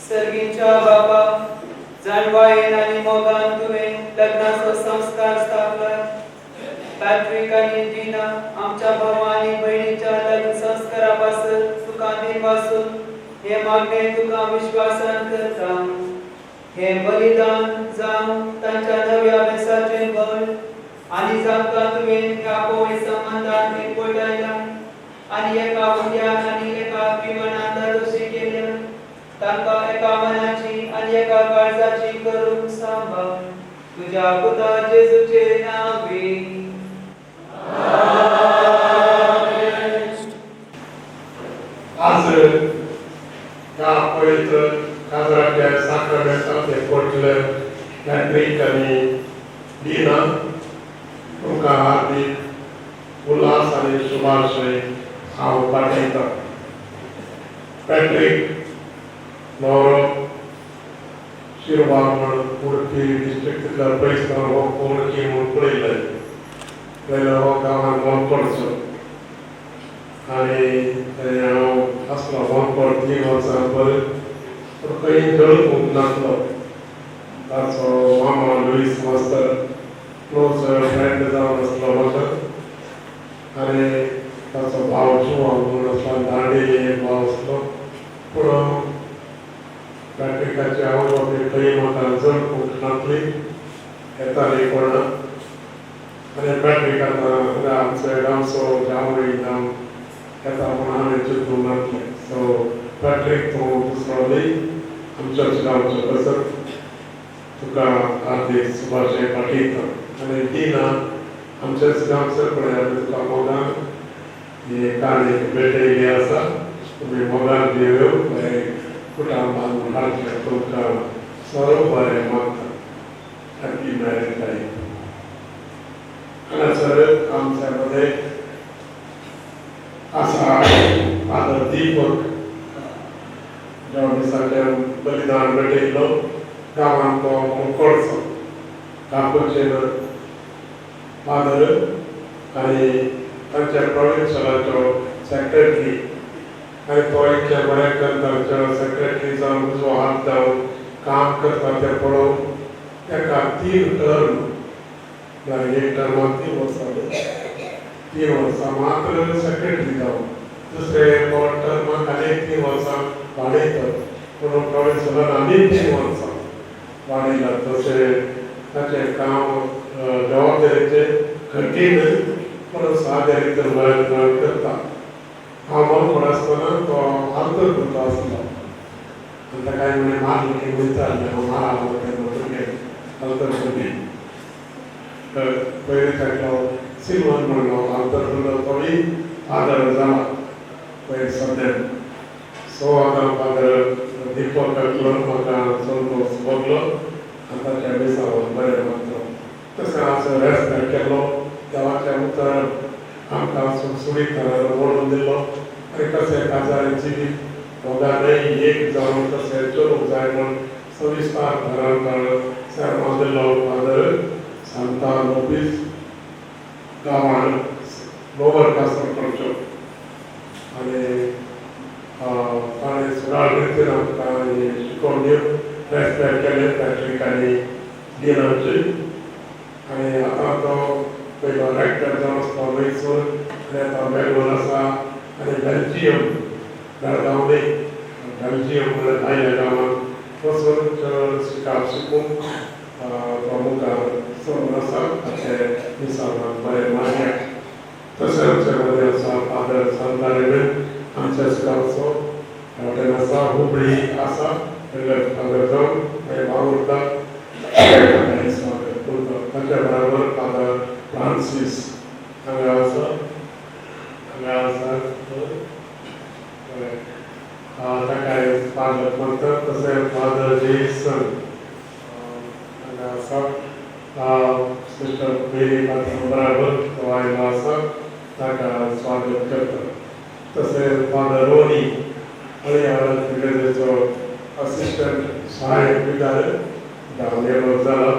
सर्गींच्या बापा जाणवायेन आणि मोगान तुवें लग्नाचो संस्कार स्थापला. पॅट्रिक आणि जीना आमच्या भावा आणि भयणीच्या लग्न संस्कारा पासून तुका दिन वाचून हे मागणे तुका विश्वासान करता. हे बलिदान जावं तांच्या नव्या अभ्यासाचे बळ आणि जांकां तुवें ह्या पवित्र संबंधांत एकवटायला आणि एका उद्यान आणि एका विमानांत दोशी केल्या. तांकां एका मनाची आणि एका काळजाची करून सांभाळ. तुझ्या पुता जेजूचे नावे. आज ह्या पवित्र काजराच्या साखरमेंटांत एकवटले पॅट्रिक आनी डीना तुमकां हार्दिक उल्हास आनी शुभाशय हांव पाठयतां. पॅट्रिक नवरो शिरवार उडपी डिस्ट्रिक्टला पयस हो उडकी म्हणून पळयले पयलो हो गांवांत वनपडचो आनी हांव आसलो वनपड 3 वर्सां पयलीं पूण खंय जळूंक नासलो ताचो मामा लुईस मास्तर क्लोज फ्रेंड जावन आसलो म्हाका आनी ताचो भाव शिवा म्हणून आसलो दांडेली एक भाव आसलो पूण पॅट्रिकाची आवय बापूय खंय म्हाका जळूंक नासली येताली कोण आनी पॅट्रीक आतां आमचो गांवचो जावय जावन येता म्हूण हांवें चिंतूंक नासलें सो पॅट्रीक तूं दुसरो न्ही आमच्याच गांवचो कसो तुका हार्दिक शुभाशय पाठयता आनी दिना आमच्याच गांवचो फुडें आमी तुका मोगान ही काणी भेटयली आसा तुमी मोगान दिवं कुटां बांदून हाडचें तुमकां सरो बरें मागता हॅपी मॅरीड लायफ हांगासर आमच्या मध्ये आसा फादर दीपक ज्या दिसाचें बलिदान भेटयलो गांवांत तो मुकोडचो काकोचेर फादर आनी तांच्या प्रोविन्शलाचो सेक्रेटरी आनी तो इतले बरें करता सेक्रेटरी जावन तुजो हात जावन काम करता तें पळोवन ताका 3 टर्म म्हळ्यार एक टर्माक 3 वर्सां 3 वर्सां मात्र सेक्रेटरी जावन दुसरे टर्माक आनी 3 वर्सां वाडयतात पूण प्रोविन्शलान आनी 3 वर्सां वाडयलां तशें ताचें काम जबाबदारीचे कठीण पूण सादे रितीन बरें करता हांव म्हणून आसतना तो आंतर करता आसलो आनी ताका हांवें मारलें विचारलें हांव मारलो तेन्ना भुरगें आंतर करपी पयलीं ताका सिल्वन म्हणून आंतर करता तोय फादर जाला पयर सद्याक सो आतां फादर दीपक म्हाका संतोश भोगलो आनी ताच्या दिसांत बरें मागता तशें हांव रेस्पेक्ट केलो देवाचें उतर आमकां सुडीत ओडून दिलो आनी कशें काजारांची मोगानय एक जावन कशें चलूंक जाय म्हूण सविस्तार घरांत सेर्मो दिलो फादर सांता लोपीस गांवांत लोवर कासर करच्यो आनी ताणें सुडाळ रितीन आमकां शिकोवन दिवन रेस्पेक्ट केलें पॅट्रीक आनी दिनाची आनी आतां तो पयलो रेक्टर जावन आसलो मैसूर आनी आतां बेंगलोर आसा आनी बेल्जियम बेळगांव न्ही बेल्जियम म्हणल्यार भायल्या गांवांत वचून शिकाप शिकूंक तो मुखार सरून आसा ताचे दिसांत बरें मान्याक तशें आमचे मदें आसा फादर सांता रेबेन आमच्याच गांवचो हॉटेल आसा हुबळी आसा फादर जावन मागीर वावुरता स्वागत करता ताच्या बरोबर फादर फ्रांसीस हांगा आसा ताकाय फादर म्हणटा तशें फादर जेसन हांगा आसा सिस्टर मेरी बराबर तो आयलो आसा ताका स्वागत करता तशें फादर रोनी अळयाचो असिस्टंट सहाय्यक विकार जावन येलो जाला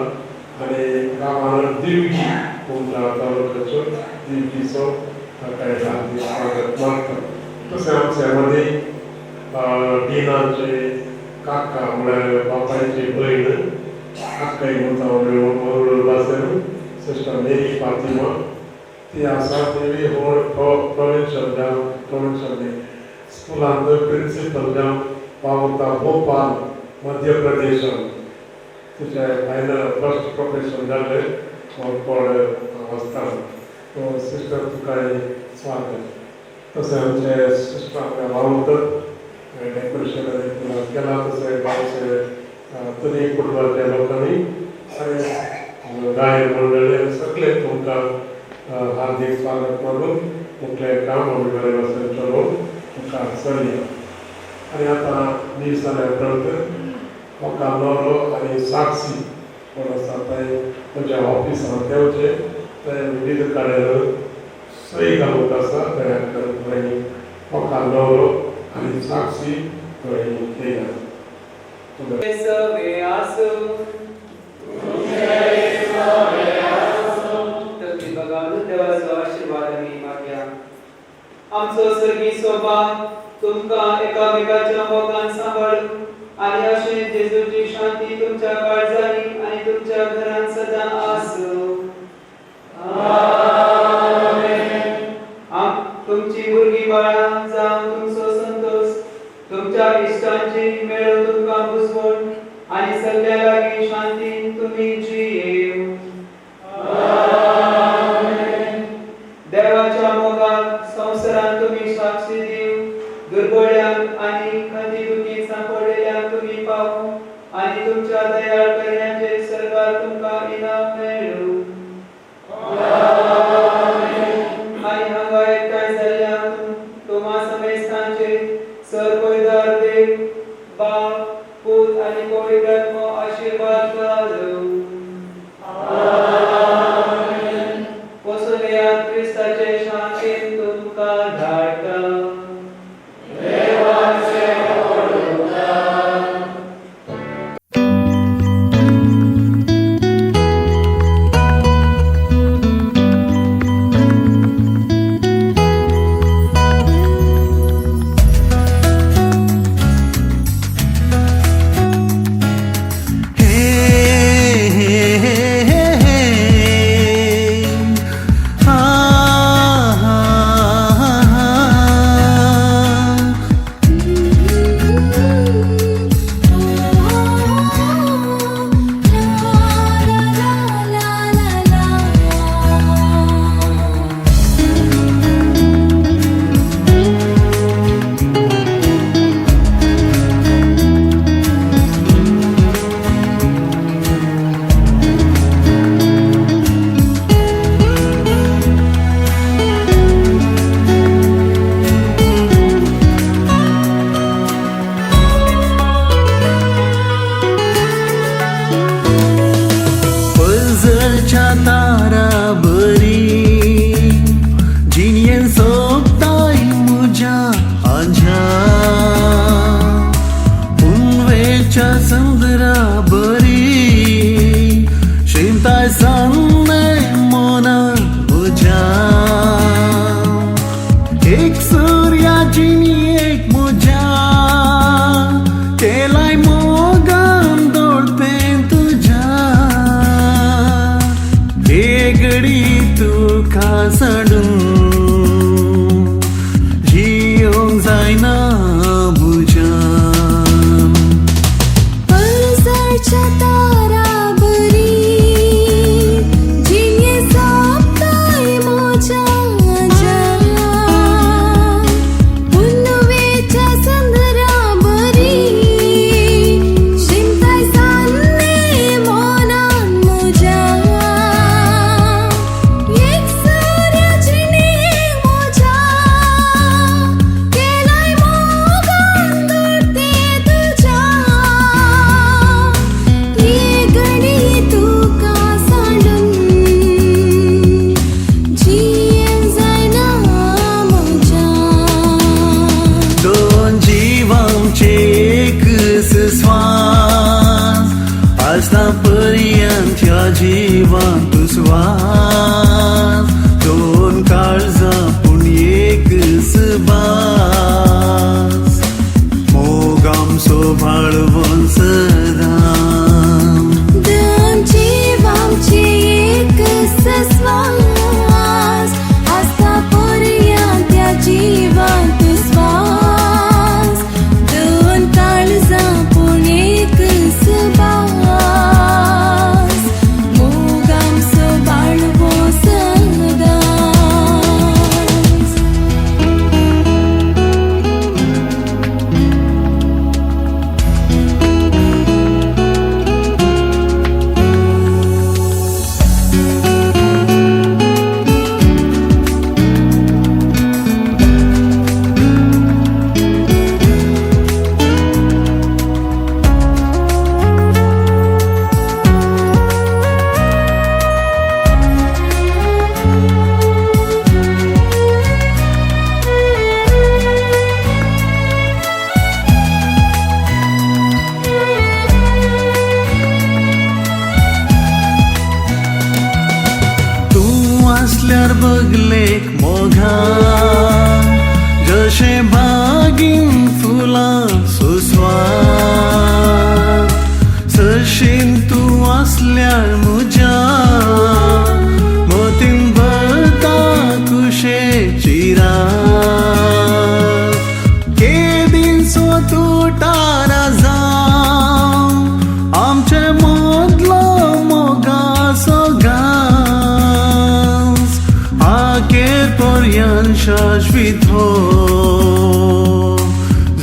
आनी गांवांत दिवगी कुंडा तालुक्याचो दिवगीचो ताकाय हार्दिक स्वागत मागता तशें आमचे मदीं दिनाचे काका म्हळ्यार बापायची भयण आक्काय म्हणटा भाशेन सिस्टर मेरी फातिमा ती आसा ती प्रोविन्शल स्कुलांत प्रिंसिपल जावन वावुरता भोपाल मध्य प्रदेशांत तिचें फायनल फर्स्ट प्रोफेशन जालें वनपड आसतना तो सिस्टर तुकाय स्वागत तशें आमचे सिस्टर वावुरतात डेकोरेशन केलां तशें गांवचे तरी कुटुंबाच्या लोकांनी आनी गायक मंडळी सगळे तुमकां हार्दिक स्वागत मागून मुखेल काम आमी बरे भशेन चलोवन मुखार सरया आनी आतां दीस जाल्या उपरांत म्हाका नवरो आनी साक्षी कोण आसा थंय म्हज्या ऑफिसांत येवचे थंय विविध कडेन सही घालूंक आसा दयाकर म्हाका नवरो आणि साक्षी कळे केला. सवे आसो तरी बघावून देवाचो आशीर्वाद आमी मागया. आमचो सर्गी सोबा तुमकां एकामेकाच्या मोगान सांभाळूं आणि अशें जेजूची शांती तुमच्या काळजांनी आणि तुमच्या घरांत सदां आसूं. तुमची भुरगीं बाळां जावं तुमचो संतोष तुमच्या इश्टांची मेळो तुमकां बुजवण आणि सगळ्या लागीं शांतीन तुमी जियेव. देवाच्या मोगाक संवसारांत तुमी साक्षी दिव. दुर्बळ्यांक आणि खंती दुखी सांपडलेल्यांक तुमी पावो आणि तुमच्या दयाळ करण्याचे सर्गार तुमकां इनाम मेळो. आणि हांगा एकठांय जाल्ल्या तोमा समेस्तांचे सरपयदार देव बाळ पूत आणि पवित्र आत्मो आशीर्वाद घालो. वसुदेवान क्रिस्ताचे शांतीन तुमकां धाडटा. तारा बरी जिनियन सोबताय मुझ्या आंझा उन्वेच्या समुद्रा बरी शिंताय सामने मोना मुझ्या एक सूर्याची एक मुझ्या केलाय मोगान दोडपेन तुझ्या गडी तुका सोडून जियोंक जायना बुजान. बगलेक मोगा जशे बागीन फुलां सुस्वाद सशीन तू असल्यार म्हज्या मोतीन भरता कुशेची रात केदीन सो तुटारा जावं आमचे मदलो मोगाचो गांस आखेर पर्यंत शाश्वीत हो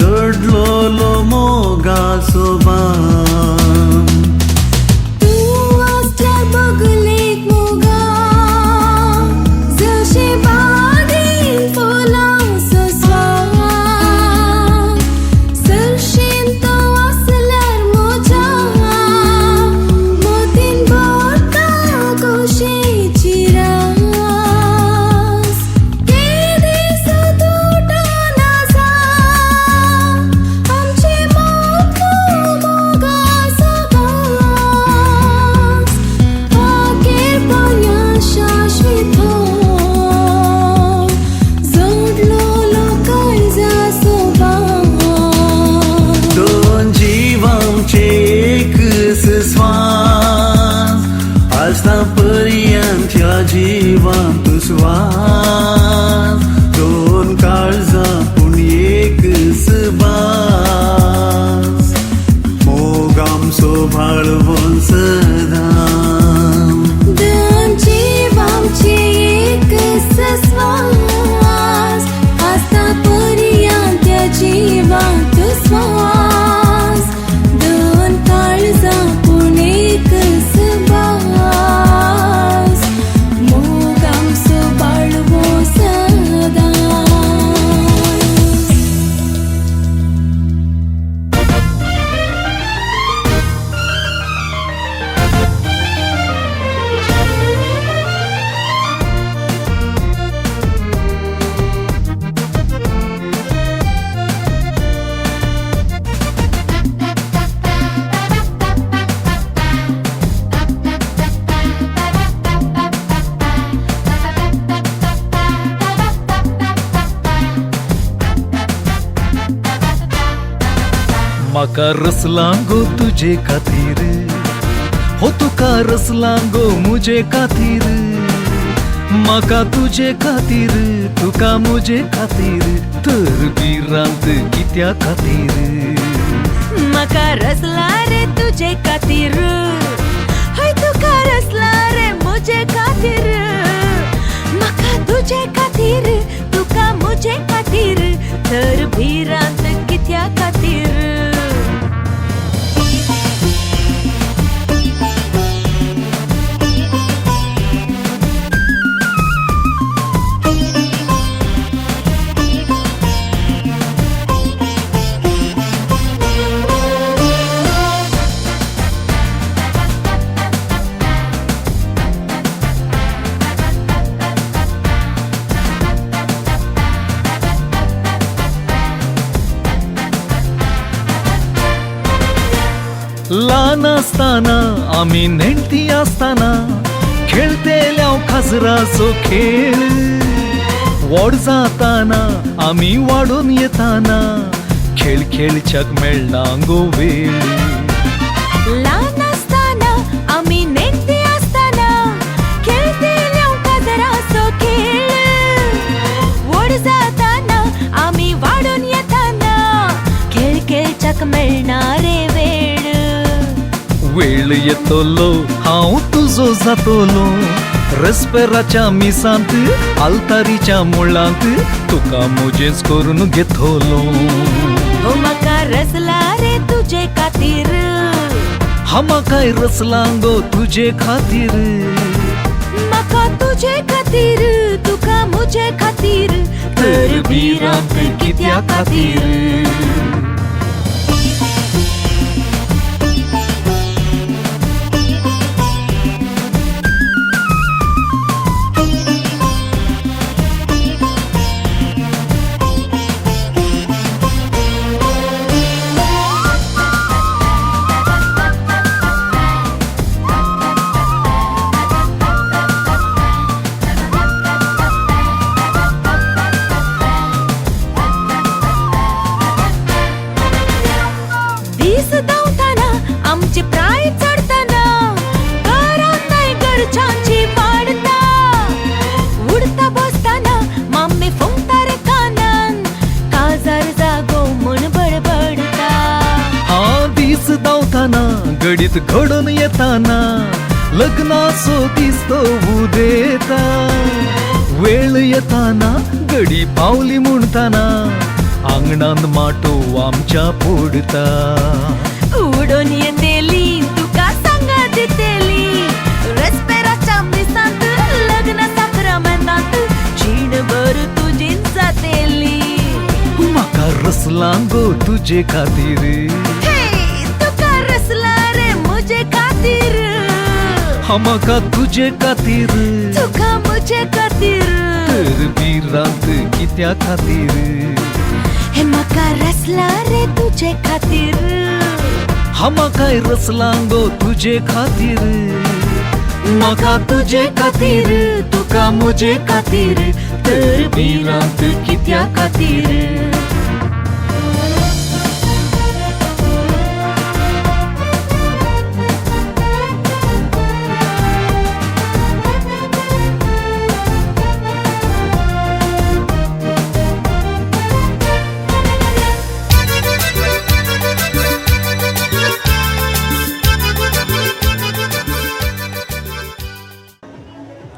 जडलोलो मोगाचो बाम तू असल्यार बगलेक मोगा जशे बागेन फुलां सुस्वाद सरशीन तू असल्यार म्हज्या मोतीन भरता खोशेची रास केदी सो तुटना जावं आमचे मोगलो मोगाचो गांस आखेर पर्यंत शाश्वीत हो जडलोलो काळजाचो बाम दोन जीवांचे एकच स्वास आसता पर्यंत ह्या जिवांत स्वास दोन काळजां पूण एकच बास मोग आमचो भाळवून सदां दोन जीवांचे एकच स्वास आसता पर्यंत त्या जिवांत स्वास दोन काळजां पूण एकच बास मोग आमचो बाळगो सदां म्हाका रसलां गो तुजे खातीर हो तुका रसलां गो मुजे खातीर म्हाका तुजे खातीर तुका मुजे खातीर तर भिरांत कित्या खातीर म्हाका रसला रे तुजे खातीर हय तुका रसला रे म्हजे खातीर म्हाका तुजे खातीर तुका म्हजे खातीर तर भिरांत कित्या खातीर ल्हान आसतना आमी नेणटी आसतना खेळतेल्या खाजराचो खेळ व्हड जाताना आमी वाडून येताना खेळ खेळच्याक मेळना गो वेळ ल्हान आसतना आमी नेणटी आसतना खेळतेल्या काजराचो खेळ व्हड जाताना आमी वाडून येताना खेळ खेळच्याक मेळना रे वेळ येतलो हांव तुजो जातलो रेस्पेराच्या मिसांत आलतारीच्या मुळांत तुका मुजेच करून घेतलो हो म्हाका रसला रे तुजे खातीर म्हाकाय रसलां गो तुजे खातीर म्हाका तुजे खातीर तुका म्हजे खातीर तर भिरांत कित्या खातीर धावताना आमचे प्राय चढताना घरात नाही घरच्यांची पाडता उडता बसताना मम्मी फुंकता रे कानान काजार जागो मन बडबडता आधीच धावताना गडीत घडून येताना लग्नासो दिसतो देता वेळ येताना गडी पावली म्हणताना अंगणात माटो आमच्या पोडता उडून येतेली तुका सांगा देतेली रेस्पेराच्या मिसांत लग्न साखरामेंतांत जीणभर तुझी जातेली माका रसला गो तुझे खातीर हे तुका रसला रे मुझे खातीर माका तुझे खातीर तुका मुझे खातीर तर बिरांत कित्या खातीर हे म्हाका रसला रे तुझे खातीर काय रसला गो तुझे खातीर माका तुझे खातीर तुका मुझे खातीर तर बिरांत कित्या खातीर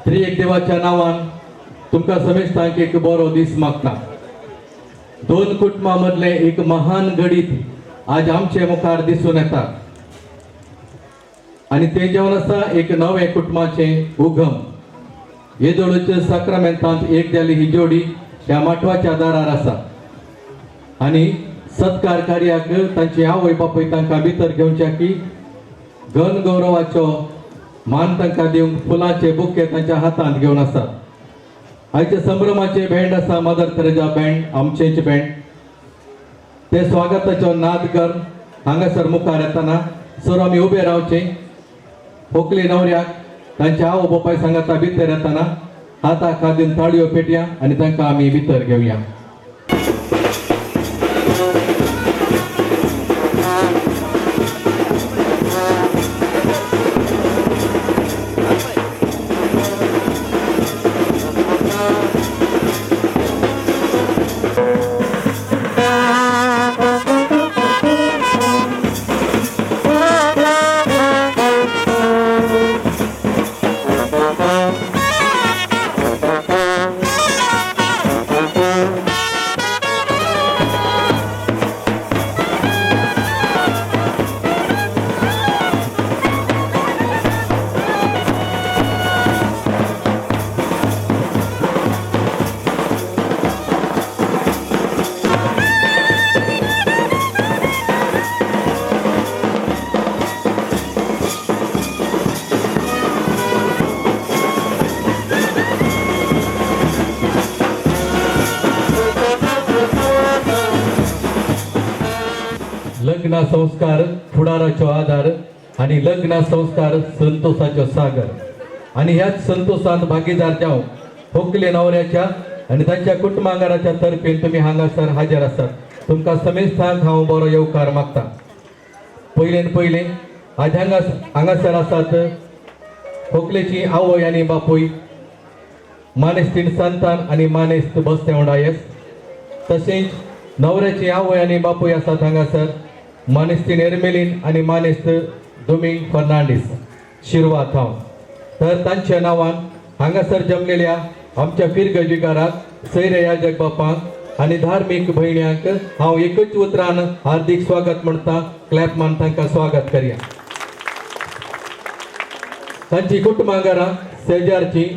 श्री एक देवाच्या नावान तुमका समेस्तांक एक बरो दीस मागता दोन कुटुंबा मदले एक महान गडीत आज आमचे मुखार दिसून येता आणि ते जेवन आसा एक नवे कुटुंबाचे उगम येदोळूच्या साक्रामेंतांत एक जाली ही जोडी ह्या माटवाच्या दारार आसा आणि सत्कार कार्याक तांची आवय बापूय तांकां भितर घेवच्या की गण गौरवाचो मान तांकां दिवंक फुलांचे बुके तांच्या हातांत घेवन आसात आयचे संभ्रमाचे बँड आसा मदर तेरेसा बँड आमचेच बँड ते स्वागताचो नाद कर हांगासर मुखार येताना सर आमी उबे रावचे व्हंकले न्हवऱ्याक तांच्या आवय बापाय सांगाता भितर येताना हाताक हात दिवन ताळयो पेटया आनी तांकां आमी भितर घेवया लग्न संस्कार फुडाराचो आधार आणि लग्न संस्कार संतोषाचो सागर आणि ह्याच संतोषांत भागीदार जावं व्हंकले न्हवऱ्याच्या आणि तांच्या कुटुंबांगराच्या तर्फेन तुम्ही हांगासर हाजीर आसात तुमकां समेस्तांक हांव बरो येवकार मागता पयले आज हांगासर आसात व्हंकलेची आवय आनी बापूय मानेस्तीन संतान आनी मानेस्त बस्तेवडायस तशेंच न्हवऱ्याची आवय आनी बापूय आसात हांगासर मानेस्तीन एर्मेलीन आनी मानेस्त दोमिंग फर्नांडीस शिरवा थाव तर तांच्या नांवान हांगासर जमलेल्या आमच्या फिरगजीकाराक सैरे याजक बापांक आनी धार्मीक भयण्यांक हांव एकच उतरान हार्दिक स्वागत म्हणटा क्लॅप मान तांकां स्वागत करया तांची कुटुंबांगरां शेजारची